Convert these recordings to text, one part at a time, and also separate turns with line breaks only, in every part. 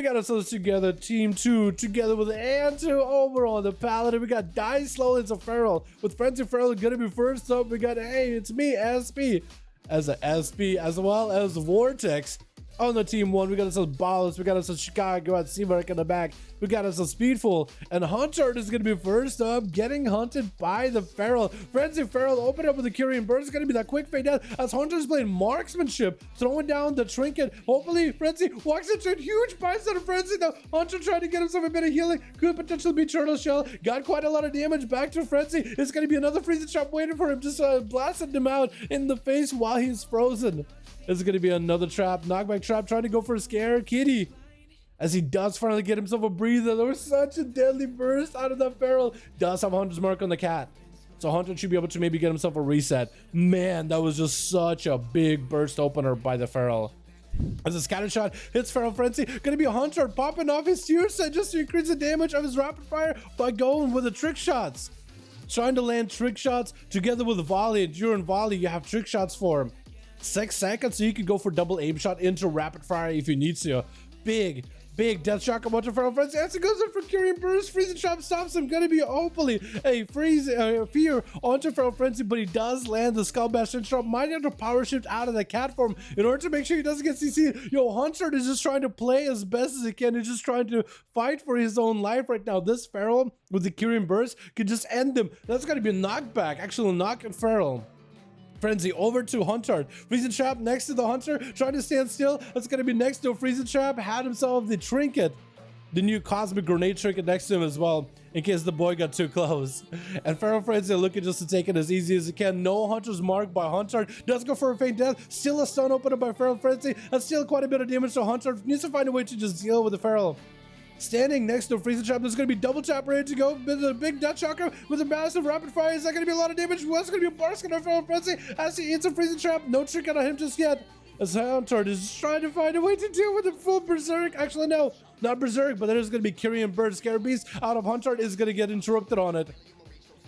got ourselves together, team 2, together with Antu over on the Paladin. We got Dice Lowlands of Feral with Frenzy Feral gonna be first up. We got, hey, it's me, SP, as a SP, as well as Vortex. On the team 1, we got ourselves Ballast, we got ourselves Chicago at Seamark in the back, we got ourselves Speedful, and Hunter is going to be first up, getting hunted by the Feral. Frenzy Feral open up with the Curian Burst. It's going to be that quick fade death as Hunter's playing marksmanship, throwing down the trinket. Hopefully, Frenzy walks into a huge bites out of Frenzy. Now, Hunter trying to get himself a bit of healing, could potentially be Turtle Shell, got quite a lot of damage back to Frenzy. It's going to be another freezing trap waiting for him, just blasting him out in the face while he's frozen. This is going to be another trap, knockback trap, trying to go for a scare kitty. As he does finally get himself a breather. There was such a deadly burst out of that Feral. Does have Hunter's mark on the cat. So Hunter should be able to maybe get himself a reset. Man, that was just such a big burst opener by the Feral. As a scatter shot hits Feral Frenzy, gonna be a Hunter popping off his tier set just to increase the damage of his rapid fire by going with the trick shots. Trying to land trick shots together with volley, and during volley you have trick shots for him. 6 seconds, so you can go for double aim shot into rapid fire if you need to. Big death shock come onto Feral Frenzy. As it goes in for Curian Burst, freezing trap stops him. Gonna be hopefully a freeze fear onto Feral Frenzy, but he does land the skull bash and drop. Might have to power shift out of the cat form in order to make sure he doesn't get CC. Yo, Hunter is just trying to play as best as he can. He's just trying to fight for his own life right now. This Feral with the Curian Burst could just end him. That's gonna be a knockback, actually knock Feral Frenzy over to Hunter. Freezing trap next to the Hunter, trying to stand still. That's going to be next to a freezing trap. Had himself the trinket, the new cosmic grenade trinket next to him as well, in case the boy got too close. And Feral Frenzy looking just to take it as easy as he can. No Hunter's mark by Hunter. Does go for a faint death. Still a stun opener by Feral Frenzy. That's still quite a bit of damage to Hunter. Needs to find a way to just deal with the Feral. Standing next to a freezing trap, there's going to be double tap ready to go. With a big Dutch shocker with a massive rapid fire. Is that going to be a lot of damage? What's going to be a Barsk on Feral Frenzy as he eats a freezing trap? No trick out of him just yet. As Hunter is trying to find a way to deal with a full Berserk. Actually, no, not Berserk, but there's going to be Curian Bird. Scare Beast out of Hunter is going to get interrupted on it.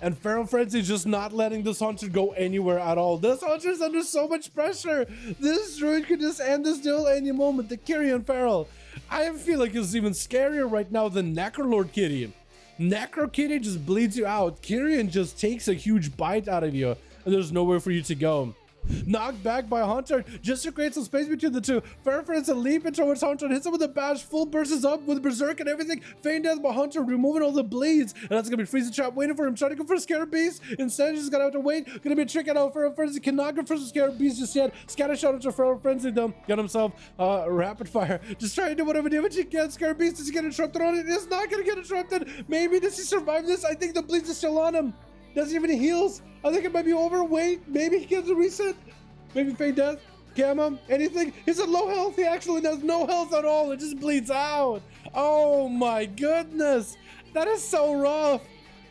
And Feral Frenzy just not letting this Hunter go anywhere at all. This Hunter is under so much pressure. This Druid could just end this duel any moment. The Curian Feral. I feel like it's even scarier right now than Necrolord Kitty. Necro Kitty just bleeds you out. Curian just takes a huge bite out of you, and there's nowhere for you to go. Knocked back by Hunter just to create some space between the two. Feral Frenzy leaping towards Hunter, hits him with a bash, full bursts up with Berserk and everything. Feign death by Hunter, removing all the bleeds. And that's gonna be freezing trap waiting for him, trying to go for a Scarab Beast. Instead, he's gonna have to wait. Gonna be a trick out. Feral Frenzy cannot go for the Scarab Beast just yet. Scatter shot into Feral Frenzy though. Got himself rapid fire. Just trying to do whatever damage he can. Scarab Beast, does he get interrupted on it? It's not gonna get interrupted. Maybe does he survive this? I think the bleeds are still on him. Doesn't even heals. I think it might be overweight. Maybe he gets a reset. Maybe faint death, gamma, anything. He's at low health. He actually has no health at all. It just bleeds out. Oh my goodness. That is so rough.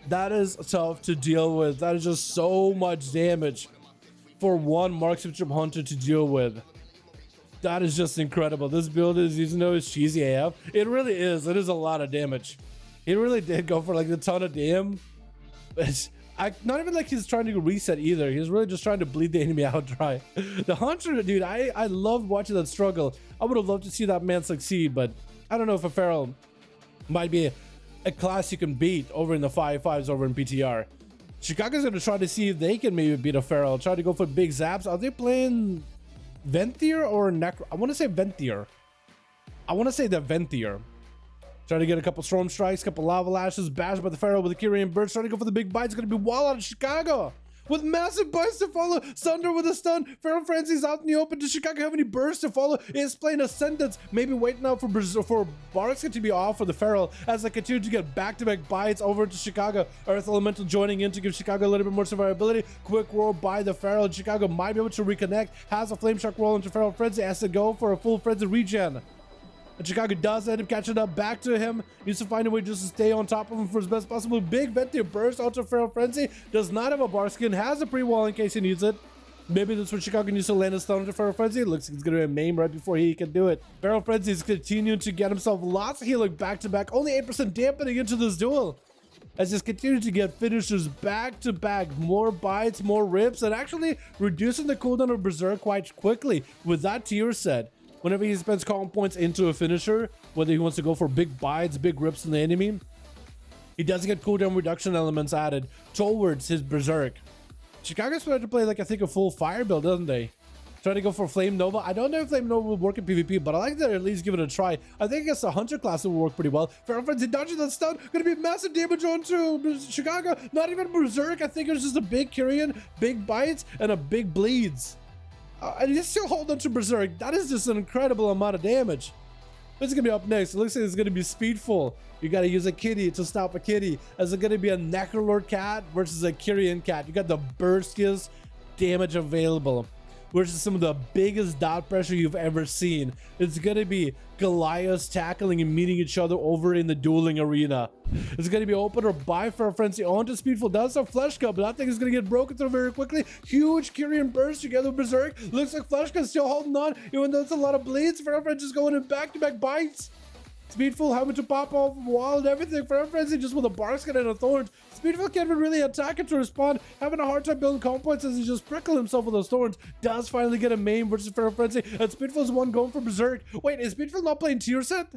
That is tough to deal with. That is just so much damage for one Marksmanship Hunter to deal with. That is just incredible. This build is, even though it's cheesy AF, it really is. It is a lot of damage. He really did go for like a ton of damn. Not even like he's trying to reset either. He's really just trying to bleed the enemy out dry. The Hunter, dude, I love watching that struggle. I would have loved to see that man succeed, but I don't know if a Feral might be a class you can beat over in the 5v5s over in PTR. Chicago's going to try to see if they can maybe beat a Feral. Try to go for big zaps. Are they playing Venthyr or Necro? I want to say Venthyr. I want to say the Venthyr. Trying to get a couple Storm Strikes, couple Lava Lashes, bashed by the Feral with the Curian Bird. Trying to go for the big bite. It's going to be wall out of Chicago with massive bites to follow. Sunder with a stun. Feral Frenzy's out in the open. Does Chicago have any bursts to follow? It's playing Ascendance. Maybe waiting out for Barks to be off for the Feral as they continue to get back-to-back bites over to Chicago. Earth Elemental joining in to give Chicago a little bit more survivability. Quick roll by the Feral. Chicago might be able to reconnect. Has a Flame Shock roll into Feral Frenzy. Has to go for a full Frenzy regen. And Chicago does end up catching up back to him. Needs to find a way just to stay on top of him for as best possible. Big Venthyr burst onto Feral Frenzy. Does not have a bar skin. Has a pre-wall in case he needs it. Maybe that's what Chicago needs to land a stun onto Feral Frenzy. Looks like he's going to be a maim right before he can do it. Feral Frenzy is continuing to get himself lots of healing back to back. Only 8% dampening into this duel. As he's continuing to get finishers back to back. More bites, more rips, and actually reducing the cooldown of Berserk quite quickly with that tier set. Whenever he spends calm points into a finisher, whether he wants to go for big bites, big rips in the enemy. He does get cooldown reduction elements added towards his Berserk. Chicago's trying to play like I think a full fire build, doesn't they? Trying to go for Flame Nova. I don't know if Flame Nova will work in PvP, but I like that at least give it a try. I think against the Hunter class it will work pretty well. Feral Frenzy dodging that stun. Gonna be massive damage onto Chicago. Not even Berserk. I think it was just a big Kyrian, big bites, and a big bleeds. And he's still holding on to Berserk. That is just an incredible amount of damage. What's gonna be up next? It looks like it's gonna be Speedful. You gotta use a kitty to stop a kitty. Is it gonna be a Necrolord cat versus a Kyrian cat? You got the burstiest damage available versus some of the biggest dot pressure you've ever seen. It's gonna be Goliaths tackling and meeting each other over in the dueling arena. It's gonna be opener by Feral Frenzy onto Speedful. Does have Flesh Cut, but that thing is gonna get broken through very quickly. Huge Kyrian burst together with Berserk. Looks like Flesh Cut still holding on, even though it's a lot of bleeds. Feral Frenzy just going in back-to-back bites. Speedful having to pop off the wall and everything. Feral Frenzy just with a Barkskin and a Thorns. Speedful can't even really attack it to respond. Having a hard time building comp points as he just prickle himself with those Thorns. Does finally get a main versus Feral Frenzy. And Speedful's one going for Berserk. Wait, is Speedful not playing tier set?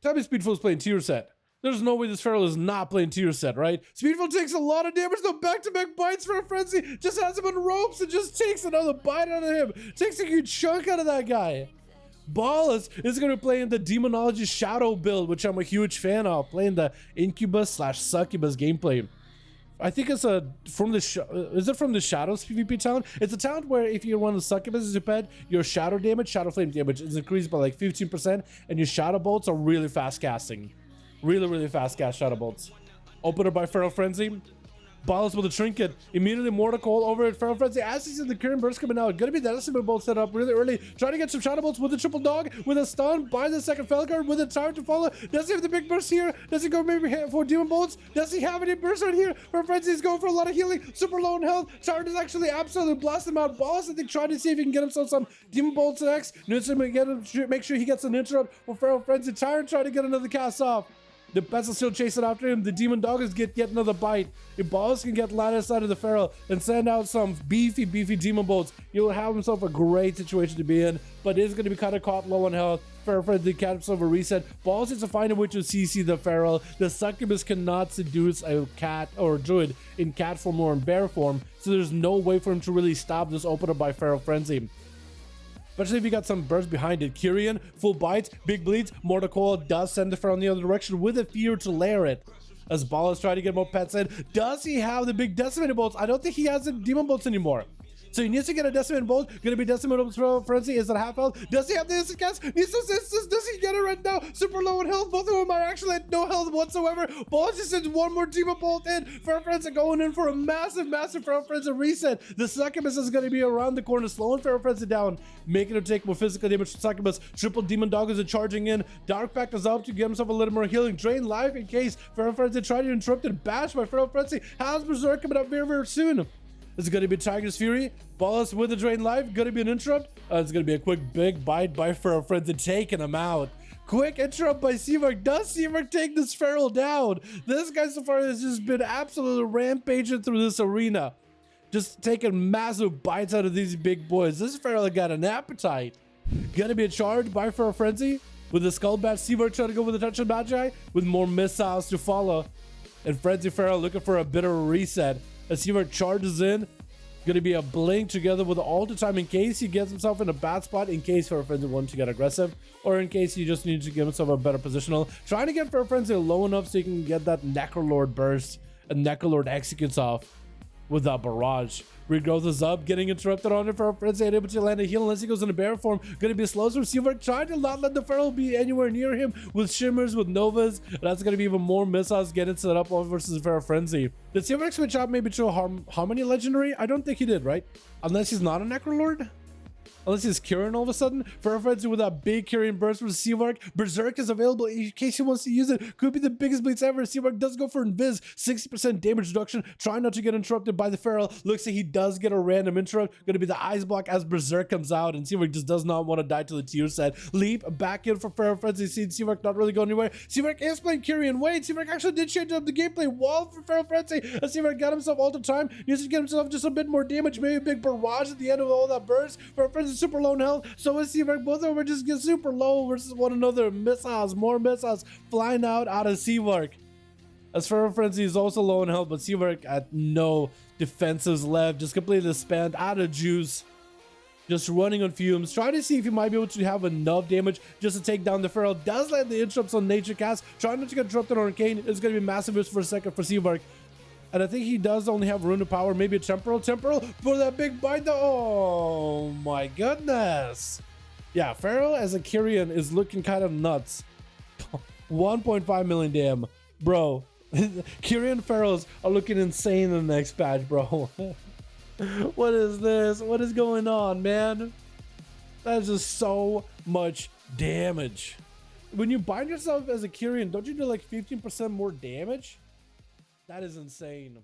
Tell me Speedful's playing tier set. There's no way this Feral is not playing tier set, right? Speedful takes a lot of damage, though back-to-back bites. Feral Frenzy just has him in ropes and just takes another bite out of him. Takes a huge chunk out of that guy. Ballas is going to play in the Demonology Shadow build, which I'm a huge fan of. Playing the Incubus/Succubus gameplay. I think it's from the is it from the Shadows PvP talent? It's a talent where if you run the Succubus as your pet, your Shadow damage, Shadow Flame damage is increased by like 15%, and your Shadow Bolts are really fast casting. Really fast cast Shadow Bolts. Opener by Feral Frenzy. Ballas with a trinket. Immediately Mortal Coil over at Feral Frenzy. As he's in the Kyrian burst coming out. Gonna be that Estimate Bolt set up really early. Trying to get some Shadow Bolts with a triple dog. With a stun. By the second Felguard. With a time to follow. Does he have the big burst here? Does he go maybe for Demon Bolts? Does he have any burst right here? Feral Frenzy is going for a lot of healing. Super low in health. Tyrant is actually absolutely blast him out. Ballas I think trying to see if he can get himself some Demon Bolts next. Needs to make sure he gets an interrupt for Feral Frenzy. Tyrant trying to get another cast off. The pets are still chasing after him. The Demon Doggers get yet another bite. If Ballas can get line side of the Feral and send out some beefy Demon Bolts, he'll have himself a great situation to be in. But it is going to be kind of caught low on health. Feral Frenzy catch himself a reset. Ballas needs to find a way to CC the Feral. The Succubus cannot seduce a cat or a Druid in cat form or in bear form. So there's no way for him to really stop this opener by Feral Frenzy. Especially if you got some burst behind it. Kyrian, full bites, big bleeds. Mortal Coil does send the Feral in the other direction with a fear to lair it. As Ballas trying to get more pets in. Does he have the big Decimated Bolts? I don't think he has the Demon Bolts anymore. So he needs to get a Decimated Bolt. Gonna be Decimated Frenzy. Is it half health? Does he have the instant cast? Needs to assist. Does he get it right now? Super low in health. Both of them are actually at no health whatsoever. Ballas just sends one more Demon Bolt in. Feral Frenzy going in for a massive Feral Frenzy reset. The Succubus is gonna be around the corner, slowing Feral Frenzy down, making him take more physical damage to Succubus. Triple Demon Doggers are charging in. Dark Pact is up to get himself a little more healing. Drain life in case Feral Frenzy tried to interrupt it. Bash by Feral Frenzy. Has Berserk coming up very soon. It's going to be Tiger's Fury. Ballas with the drain life. Going to be an interrupt. It's going to be a quick big bite by Feral Frenzy, taking him out. Quick interrupt by Seamark. Does Seamark take this Feral down? This guy so far has just been absolutely rampaging through this arena. Just taking massive bites out of these big boys. This Feral got an appetite. Going to be a charge by Feral Frenzy. With the Skull Bat, Seamark trying to go with the Touch of Magi. With more missiles to follow. And Frenzy Feral looking for a bit of a reset. As Seamark charges in, going to be a blink together with all the time in case he gets himself in a bad spot, in case Feral Frenzy wants to get aggressive, or in case he just needs to give himself a better positional. Trying to get Feral Frenzy low enough so he can get that Necrolord burst, and Necrolord executes off with that barrage. Regrowth is up, getting interrupted on it. Feral Frenzy ain't able to land a heal unless he goes into bear form. Gonna be slow from Seamark, trying to not let the Feral be anywhere near him with shimmers, with novas. And that's gonna be even more missiles getting set up versus Feral Frenzy. Did Seamark switch out maybe to a Harmony Legendary? I don't think he did, right? Unless he's not a Necrolord? Unless he's Kyrian all of a sudden. Feral Frenzy with that big Kyrian burst from Seamark. Berserk is available in case he wants to use it. Could be the biggest bleeds ever. Seamark does go for Invis. 60% damage reduction. Trying not to get interrupted by the Feral. Looks like he does get a random interrupt. Going to be the Ice Block as Berserk comes out. And Seamark just does not want to die to the tier set. Leap back in for Feral Frenzy. See Seamark not really going anywhere. Seamark is playing Kyrian. Wait, Seamark actually did change up the gameplay. Wall for Feral Frenzy. As Seamark got himself all the time. Needs to get himself just a bit more damage. Maybe a big barrage at the end of all that burst. Feral Frenzy is super low in health. So is Seawork. Both of them are just get super low versus one another. Missiles, more missiles flying out of Seawork. As Feral Frenzy is also low in health, but Seawork at no defenses left, just completely spent, out of juice, just running on fumes, trying to see if he might be able to have enough damage just to take down the Feral. Does land the interrupts on Nature Cast, trying not to get interrupted on Arcane. It's going to be massive risk for a second for Seawork. And I think he does only have Rune of Power, maybe a Temporal for that big bite. Oh my goodness. Yeah, Feral as a Kyrian is looking kind of nuts. 1.5 million damn. Bro, Kyrian Ferals are looking insane in the next patch, bro. What is this? What is going on, man? That is just so much damage. When you bind yourself as a Kyrian, don't you do like 15% more damage? That is insane.